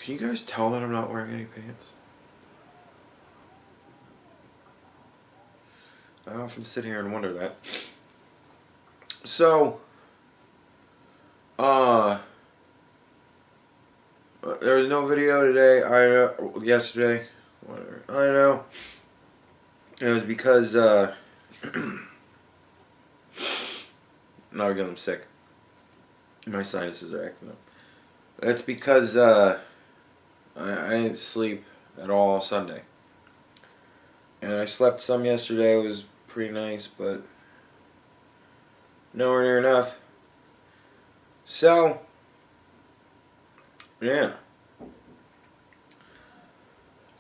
Can you guys tell that I'm not wearing any pants? I often sit here and wonder that. So, there was no video today. Yesterday, whatever. I know. It was because now again I'm sick. My sinuses are acting up. That's because I didn't sleep at all Sunday, and I slept some yesterday. It was pretty nice, but nowhere near enough. So, yeah,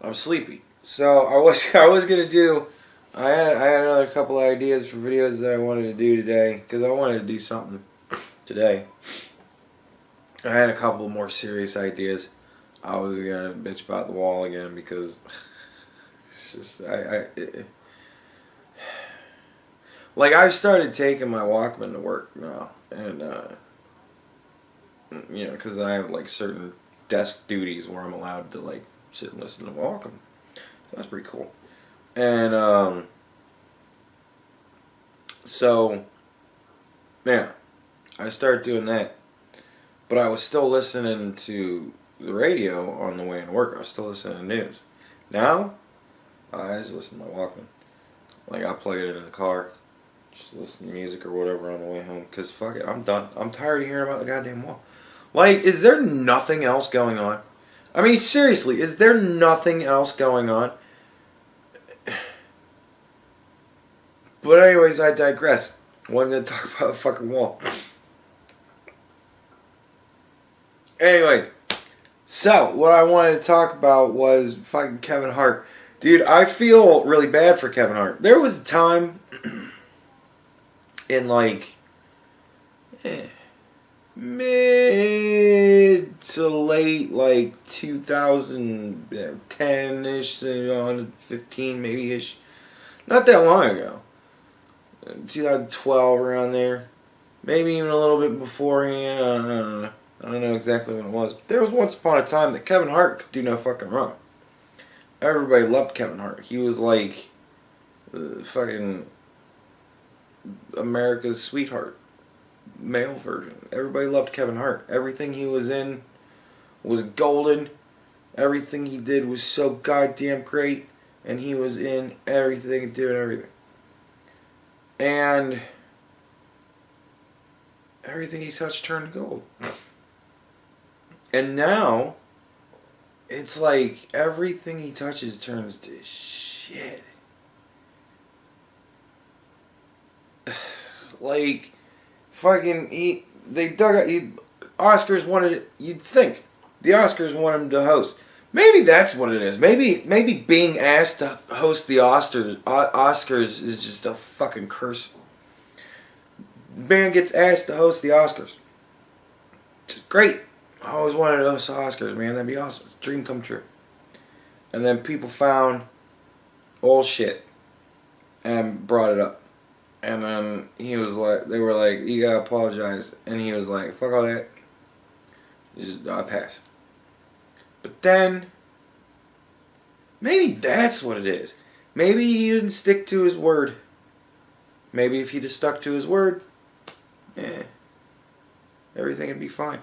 I'm sleepy. So I was gonna do. I had another couple of ideas for videos that I wanted to do today because I wanted to do something today. I had a couple more serious ideas. I was gonna bitch about the wall again because it's just like I've started taking my Walkman to work now, and you know, because I have like certain desk duties where I'm allowed to like sit and listen to Walkman. That's pretty cool. And so yeah, I started doing that, but I was still listening to the radio on the way to work. I was still listening to news. Now I just listen to my Walkman. Like I plug it in the car, just listen to music or whatever on the way home. Cause fuck it, I'm done. I'm tired of hearing about the goddamn wall. Like, is there nothing else going on? I mean, seriously, is there nothing else going on? But anyways, I digress. I wasn't going to talk about the fucking wall. Anyways, so what I wanted to talk about was fucking Kevin Hart. Dude, I feel really bad for Kevin Hart. There was a time in like mid to late like 2010-ish, 15 maybe-ish. Not that long ago. 2012, around there. Maybe even a little bit beforehand. I don't know exactly when it was. But there was once upon a time that Kevin Hart could do no fucking wrong. Everybody loved Kevin Hart. He was like fucking America's sweetheart. Male version. Everybody loved Kevin Hart. Everything he was in was golden. Everything he did was so goddamn great. And he was in everything and doing everything. And everything he touched turned to gold. And now, it's like everything he touches turns to shit. Like, fucking, they dug out, Oscars wanted, you'd think, the Oscars want him to host. Maybe that's what it is. Maybe being asked to host the Oscars is just a fucking curse. Man gets asked to host the Oscars. It's great. I always wanted to host the Oscars, man. That'd be awesome. It's a dream come true. And then people found old shit and brought it up. And then he was like, they were like, you gotta apologize. And he was like, fuck all that. I pass. But then, maybe that's what it is. Maybe he didn't stick to his word. Maybe if he'd have stuck to his word, everything would be fine.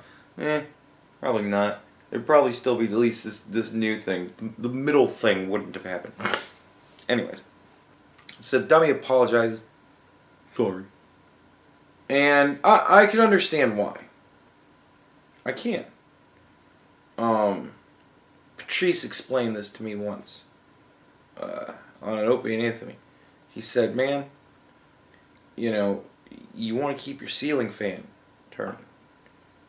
Probably not. There'd probably still be at least this new thing. The middle thing wouldn't have happened. Anyways, so Dummy apologizes. Sorry. And I can understand why. I can. Patrice explained this to me once on an Opie and Anthony. He said, man, you know, you want to keep your ceiling fan turning.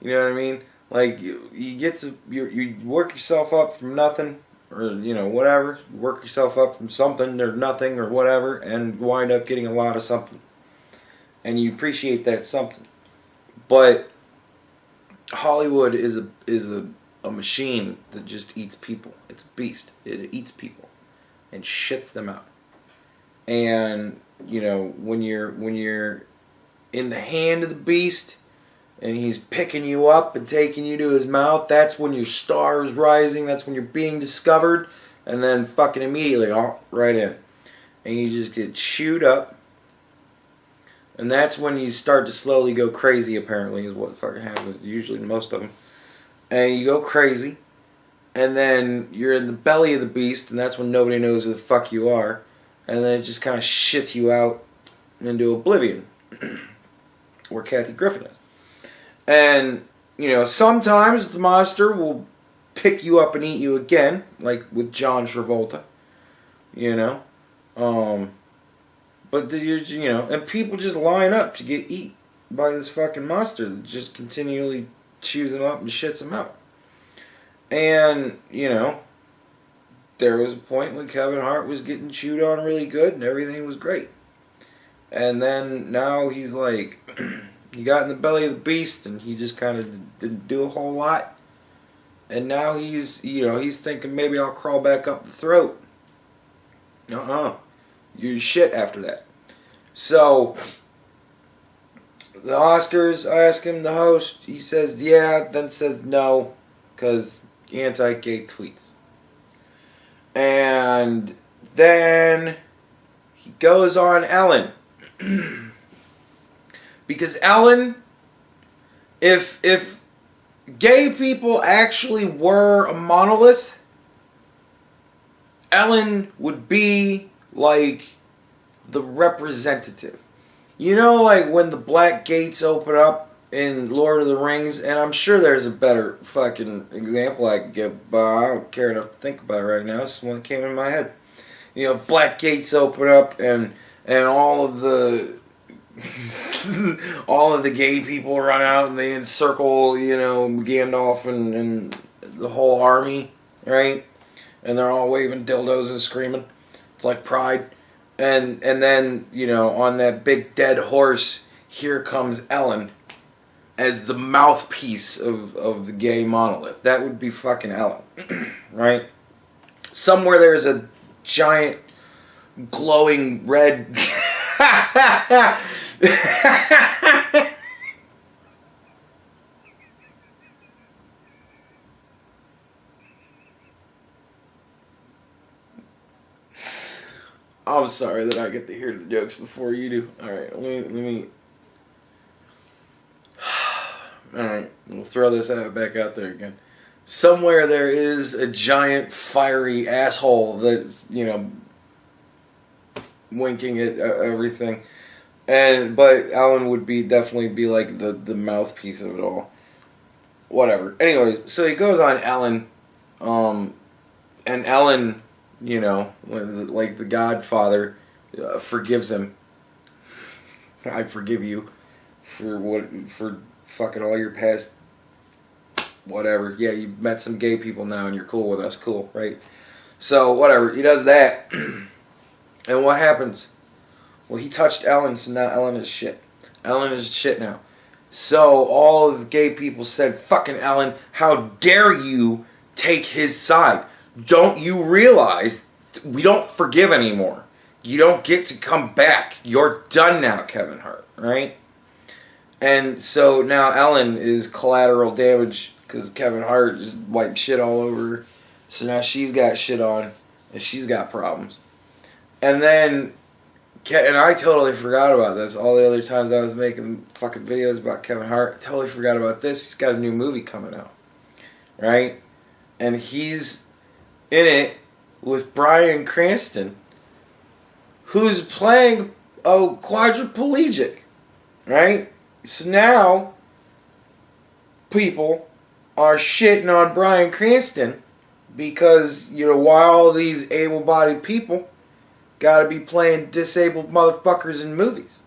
You know what I mean? Like, you get to, you work yourself up from nothing, or, you know, whatever. Work yourself up from something or nothing or whatever, and wind up getting a lot of something. And you appreciate that something. But Hollywood is a machine that just eats people. It's a beast. It eats people and shits them out. And you know, when you're in the hand of the beast, and he's picking you up and taking you to his mouth, that's when your star is rising, that's when you're being discovered, and then fucking immediately, right in. And you just get chewed up. And that's when you start to slowly go crazy, apparently, is what fucking happens, usually most of them. And you go crazy, and then you're in the belly of the beast, and that's when nobody knows who the fuck you are. And then it just kind of shits you out into oblivion, where Kathy Griffin is. And, you know, sometimes the monster will pick you up and eat you again, like with John Travolta, you know. But you're, you know, and people just line up to get eat by this fucking monster that just continually chews them up and shits them out. And, you know, there was a point when Kevin Hart was getting chewed on really good and everything was great. And then now he's like, he got in the belly of the beast and he just kind of didn't do a whole lot. And now he's, you know, he's thinking maybe I'll crawl back up the throat. You're shit after that. So, the Oscars ask him, the host, he says yeah, then says no, because anti-gay tweets. And then he goes on Ellen. Because Ellen, if gay people actually were a monolith, Ellen would be like the representative. You know, like when the black gates open up in Lord of the Rings, and I'm sure there's a better fucking example I could give, but I don't care enough to think about it right now. It's one that came in my head. You know, black gates open up, and all of the all of the gay people run out, and they encircle, you know, Gandalf and the whole army, right? And they're all waving dildos and screaming. It's like Pride. And then, you know, on that big dead horse, here comes Ellen as the mouthpiece of the gay monolith. That would be fucking Ellen, right? Somewhere there's a giant glowing red... I'm sorry that I get to hear the jokes before you do. Alright, let me... Alright, we'll throw this back out there again. Somewhere there is a giant fiery asshole that's, you know, winking at everything. But Ellen would definitely be like the mouthpiece of it all. Whatever. Anyways, so he goes on Ellen, and Ellen, you know, like the Godfather, forgives him. I forgive you for fucking all your past whatever. Yeah, you met some gay people now and you're cool with us. Cool, right? So, whatever. He does that. And what happens? Well, he touched Ellen, so now Ellen is shit. Ellen is shit now. So, all of the gay people said, fucking Ellen, how dare you take his side? Don't you realize we don't forgive anymore? You don't get to come back. You're done now, Kevin Hart, right? And so now Ellen is collateral damage because Kevin Hart just wiped shit all over her. So now she's got shit on and she's got problems. And then, and I totally forgot about this. All the other times I was making fucking videos about Kevin Hart, I totally forgot about this. He's got a new movie coming out, right? And he's in it with Bryan Cranston, who's playing a quadriplegic, right? So now, people are shitting on Bryan Cranston because, you know, why all these able-bodied people gotta be playing disabled motherfuckers in movies,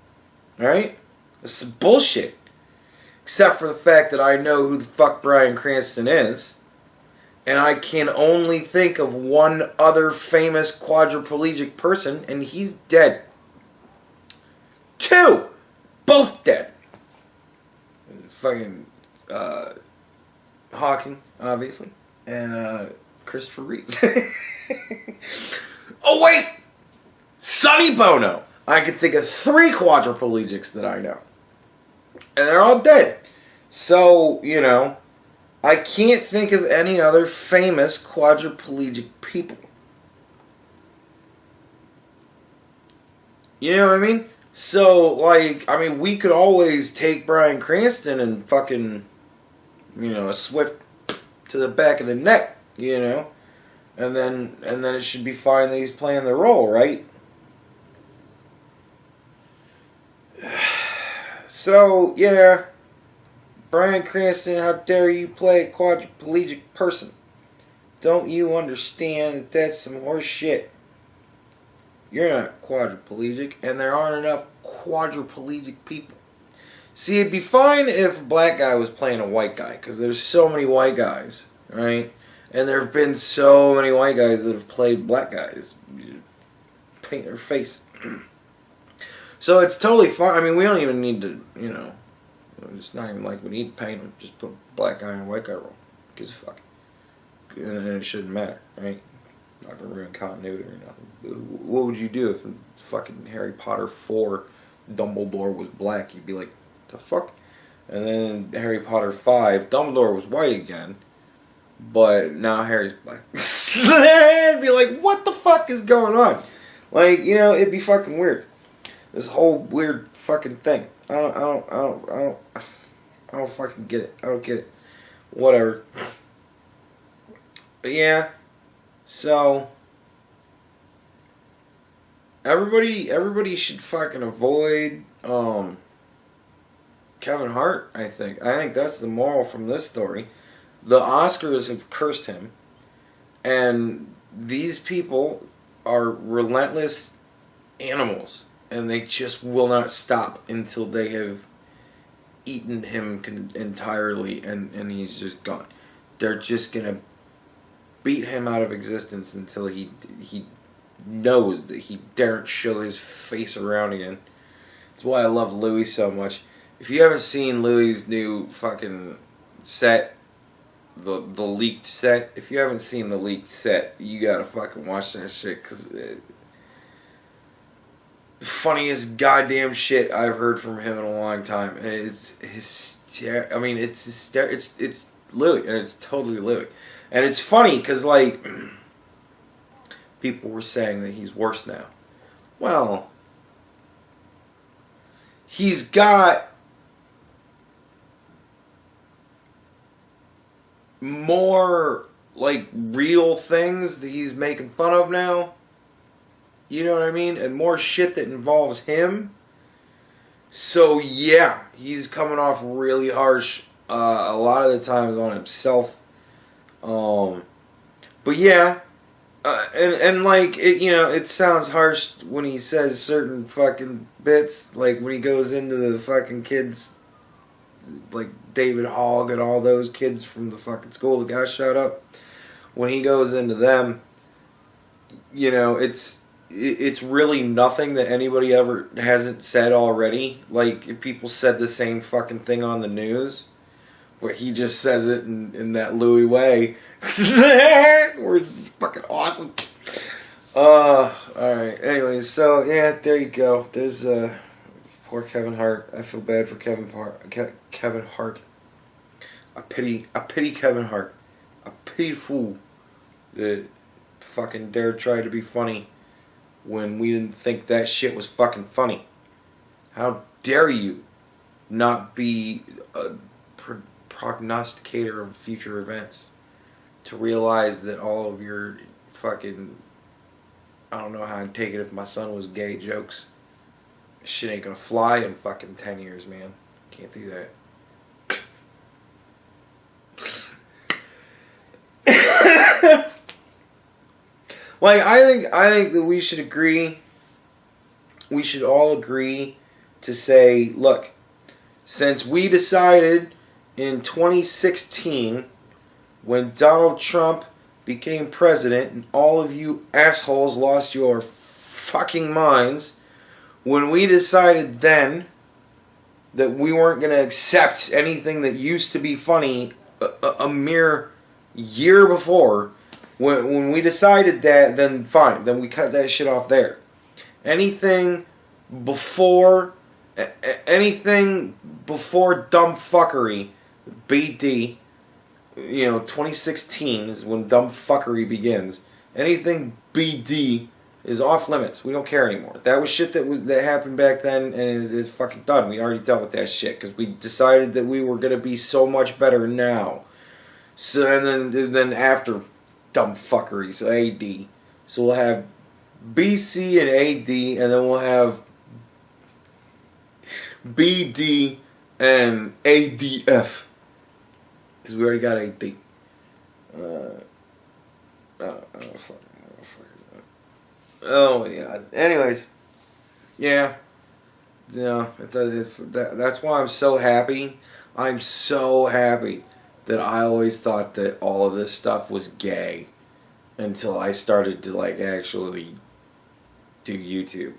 right? That's some bullshit. Except for the fact that I know who the fuck Bryan Cranston is, and I can only think of one other famous quadriplegic person, and he's dead. 2! Both dead. Fucking Hawking, obviously, and Christopher Reeves. Oh wait, Sonny Bono. I could think of 3 quadriplegics that I know, and they're all dead. So, you know, I can't think of any other famous quadriplegic people. You know what I mean? So, like, I mean, we could always take Bryan Cranston and fucking, you know, a swift to the back of the neck, you know, and then it should be fine that he's playing the role, right? So, yeah, Bryan Cranston, how dare you play a quadriplegic person? Don't you understand that that's some horse shit? You're not quadriplegic, and there aren't enough quadriplegic people. See, it'd be fine if a black guy was playing a white guy, because there's so many white guys, right? And there have been so many white guys that have played black guys. Paint their face. So it's totally fine. I mean, we don't even need to, you know, it's not even like we need to paint them. Just put black guy and white guy role. Gives a fuck. And it shouldn't matter, right? Not gonna ruin continuity or nothing. What would you do if in fucking Harry Potter 4 Dumbledore was black? You'd be like, the fuck? And then in Harry Potter 5, Dumbledore was white again, but now Harry's black. It'd be like, what the fuck is going on? Like, you know, it'd be fucking weird. This whole weird fucking thing. I don't fucking get it. I don't get it. Whatever. But yeah. So everybody should fucking avoid Kevin Hart, I think. I think that's the moral from this story. The Oscars have cursed him, and these people are relentless animals, and they just will not stop until they have eaten him entirely, and he's just gone. They're just gonna beat him out of existence until he knows that he daren't show his face around again. That's why I love Louis so much. If you haven't seen Louis' new fucking set, the leaked set, if you haven't seen the leaked set, you gotta fucking watch that shit, because funniest goddamn shit I've heard from him in a long time. And it's hysterical. I mean, it's hysterical. It's Louis, and it's totally Louis. And it's funny because, like, people were saying that he's worse now. Well, he's got more, like, real things that he's making fun of now. You know what I mean? And more shit that involves him. So, yeah, he's coming off really harsh a lot of the times on himself. But yeah, and like, it, you know, it sounds harsh when he says certain fucking bits, like when he goes into the fucking kids, like David Hogg and all those kids from the fucking school that got shot up. When he goes into them, you know, it's really nothing that anybody ever hasn't said already. Like, if people said the same fucking thing on the news, where he just says it in that Louis way, where it's fucking awesome. Alright, anyways, so yeah, there you go. There's poor Kevin Hart. I feel bad for Kevin Hart. I pity Kevin Hart. A pity fool that fucking dared try to be funny when we didn't think that shit was fucking funny. How dare you not be a prognosticator of future events to realize that all of your fucking, I don't know how I'd take it if my son was gay jokes, shit ain't gonna fly in fucking 10 years, man. Can't do that. Like, I think that we should agree, we should all agree to say, look, since we decided in 2016, when Donald Trump became president and all of you assholes lost your fucking minds, when we decided then that we weren't going to accept anything that used to be funny a mere year before, when we decided that, then fine, then we cut that shit off there. Anything before dumb fuckery BD. 2016 is when dumb fuckery begins. Anything BD is off limits. We don't care anymore. That was shit that happened back then, and it's fucking done. We already dealt with that shit because we decided that we were gonna be so much better now. So and then after dumb fuckeries, AD. So we'll have BC and AD, and then we'll have BD and ADF. Because we already got AD. Oh, yeah. Anyways. Yeah. That's why I'm so happy. I'm so happy that I always thought that all of this stuff was gay. Until I started to, actually do YouTube.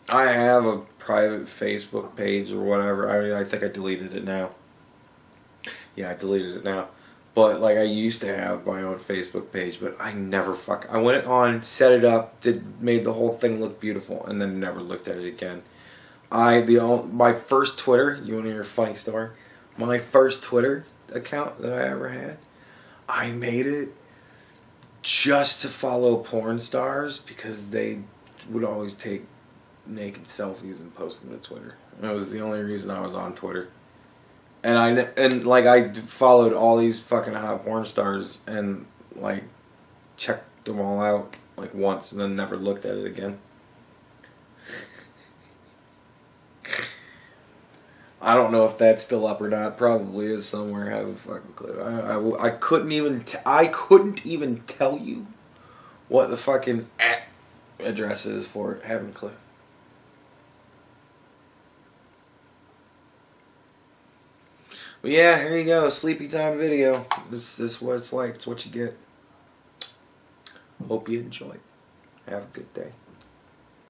I have a private Facebook page or whatever. I mean, I think I deleted it now. Yeah, I deleted it now. But, I used to have my own Facebook page, but I never I went on, set it up, made the whole thing look beautiful, and then never looked at it again. My first Twitter, you want to hear a funny story? My first Twitter account that I ever had, I made it just to follow porn stars because they would always take naked selfies and post them to Twitter. That was the only reason I was on Twitter. And I followed all these fucking hot porn stars and checked them all out once and then never looked at it again. I don't know if that's still up or not. Probably is somewhere. I have a fucking clue. I couldn't even tell you what the fucking address is for it. Haven't a clue. But yeah, here you go. Sleepy time video. This is what it's like. It's what you get. Hope you enjoy. Have a good day.